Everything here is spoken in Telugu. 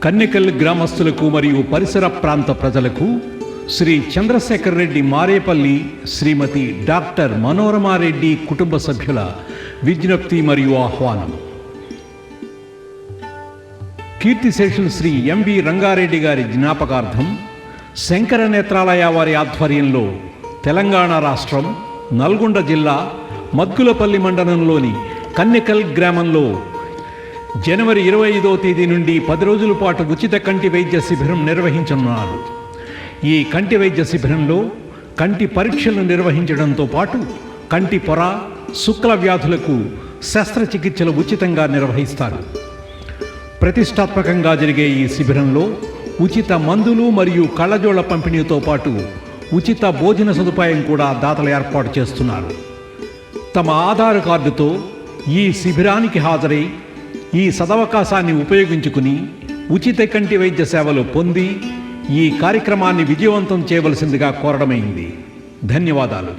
కన్నెకల్ గ్రామస్తులకు మరియు పరిసర ప్రాంత ప్రజలకు శ్రీ చంద్రశేఖర్ రెడ్డి మారేపల్లి, శ్రీమతి డాక్టర్ మనోరమారెడ్డి కుటుంబ సభ్యుల విజ్ఞప్తి మరియు ఆహ్వానం. కీర్తిశేషులు శ్రీ ఎంవి రంగారెడ్డి గారి జ్ఞాపకార్థం శంకర నేత్రాలయ వారి ఆధ్వర్యంలో తెలంగాణ రాష్ట్రం నల్గొండ జిల్లా మద్గులపల్లి మండలంలోని కన్నెకల్ గ్రామంలో జనవరి 25వ తేదీ నుండి 10 రోజుల పాటు ఉచిత కంటి వైద్య శిబిరం నిర్వహించనున్నారు. ఈ కంటి వైద్య శిబిరంలో కంటి పరీక్షలు నిర్వహించడంతో పాటు కంటి పొర, శుక్ల వ్యాధులకు శస్త్రచికిత్సలు ఉచితంగా నిర్వహిస్తారు. ప్రతిష్టాత్మకంగా జరిగే ఈ శిబిరంలో ఉచిత మందులు మరియు కళ్ళజోళ్ల పంపిణీతో పాటు ఉచిత భోజన సదుపాయం కూడా దాతలు ఏర్పాటు చేస్తున్నారు. తమ ఆధార్ కార్డుతో ఈ శిబిరానికి హాజరై ఈ సదవకాశాన్ని ఉపయోగించుకుని ఉచిత కంటి వైద్య సేవలు పొంది ఈ కార్యక్రమాన్ని విజయవంతం చేయవలసిందిగా కోరడమైంది. ధన్యవాదాలు.